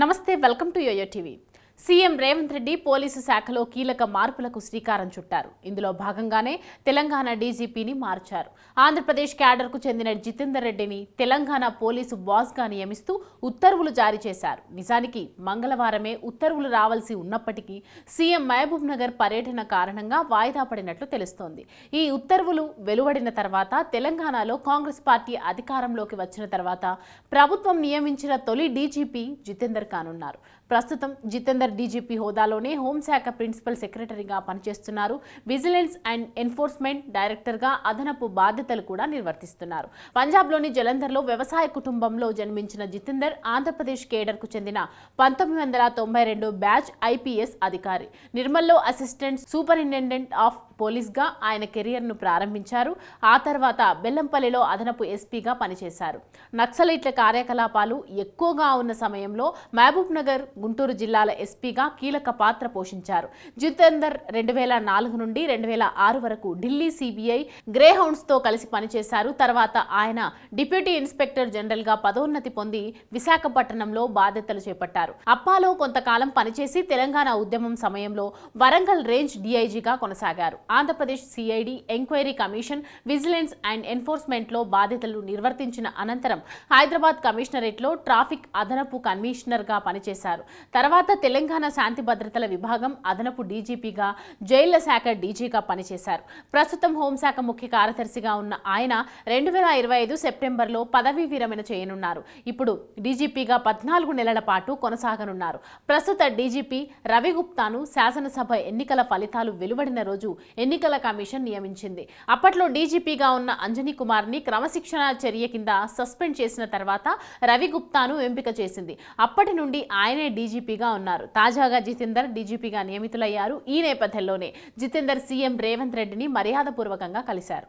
నమస్తే, welcome to yoyo TV. CM Revanth Reddy police శాఖలో కీలక మార్పులకు శ్రీకారం చుట్టారు. ఇందులో భాగంగానే తెలంగాణ డీజీపీని మార్చారు. ఆంధ్రప్రదేశ్ క్యాడర్కు చెందిన జితేందర్ రెడ్డిని తెలంగాణ పోలీసు బాస్గా నియమిస్తూ ఉత్తర్వులు జారీ చేశారు. నిజానికి మంగళవారమే ఉత్తర్వులు రావాల్సి ఉన్నప్పటికీ సీఎం మహబూబ్ నగర్ పర్యటన కారణంగా వాయిదా పడినట్లు తెలుస్తోంది. ఈ ఉత్తర్వులు వెలువడిన తర్వాత తెలంగాణలో కాంగ్రెస్ పార్టీ అధికారంలోకి వచ్చిన తర్వాత ప్రభుత్వం నియమించిన తొలి డీజీపీ జితేందర్ కానున్నారు. ప్రస్తుతం జితేందర్ డీజీపీ హోదాలోనే హోంశాఖ ప్రిన్సిపల్ సెక్రటరీగా పనిచేస్తున్నారు. విజిలెన్స్ అండ్ ఎన్ఫోర్స్మెంట్ డైరెక్టర్గా అదనపు బాధ్యతలు కూడా నిర్వర్తిస్తున్నారు. పంజాబ్లోని జలంధర్లో వ్యవసాయ కుటుంబంలో జన్మించిన జితేందర్ ఆంధ్రప్రదేశ్ కేడర్కు చెందిన 1992 బ్యాచ్ ఐపీఎస్ అధికారి. నిర్మల్లో అసిస్టెంట్ సూపరింటెండెంట్ ఆఫ్ పోలీస్గా ఆయన కెరియర్ను ప్రారంభించారు. ఆ తర్వాత బెల్లంపల్లిలో అదనపు ఎస్పీగా పనిచేశారు. నక్సలైట్ల కార్యకలాపాలు ఎక్కువగా ఉన్న సమయంలో మహబూబ్ నగర్, గుంటూరు జిల్లాల ఎస్పీగా కీలక పాత్ర పోషించారు. జితేందర్ 2004 నుండి 2006 వరకు ఢిల్లీ సిబిఐ గ్రేహౌండ్స్తో కలిసి పనిచేశారు. తర్వాత ఆయన డిప్యూటీ ఇన్స్పెక్టర్ జనరల్గా పదోన్నతి పొంది విశాఖపట్నంలో బాధ్యతలు చేపట్టారు. అప్పాలో కొంతకాలం పనిచేసి తెలంగాణ ఉద్యమం సమయంలో వరంగల్ రేంజ్ డీఐజీగా కొనసాగారు. Andhra Pradesh CID, enquiry commission, vigilance and ఎన్ఫోర్స్మెంట్లో బాధ్యతలు నిర్వర్తించిన అనంతరం హైదరాబాద్ కమిషనరేట్లో ట్రాఫిక్ అదనపు కమిషనర్గా పనిచేశారు. తర్వాత తెలంగాణ శాంతి భద్రతల విభాగం అదనపు డీజీపీగా, జైళ్ల శాఖ డీజీగా పనిచేశారు. ప్రస్తుతం హోంశాఖ ముఖ్య కార్యదర్శిగా ఉన్న ఆయన 2025 సెప్టెంబర్లో పదవీ విరమణ చేయనున్నారు. ఇప్పుడు డీజీపీగా 14 నెలల పాటు కొనసాగనున్నారు. ప్రస్తుత డీజీపీ రవిగుప్తాను శాసనసభ ఎన్నికల ఫలితాలు వెలువడిన రోజు ఎన్నికల కమిషన్ నియమించింది. అప్పట్లో డీజీపీగా ఉన్న అంజనీ కుమార్ని క్రమశిక్షణ చర్య కింద సస్పెండ్ చేసిన తర్వాత రవిగుప్తాను ఎంపిక చేసింది. అప్పటి నుండి ఆయనే డీజీపీగా ఉన్నారు. తాజాగా జితేందర్ డీజీపీగా నియమితులయ్యారు. ఈ నేపథ్యంలోనే జితేందర్ సీఎం రేవంత్ రెడ్డిని మర్యాదపూర్వకంగా కలిశారు.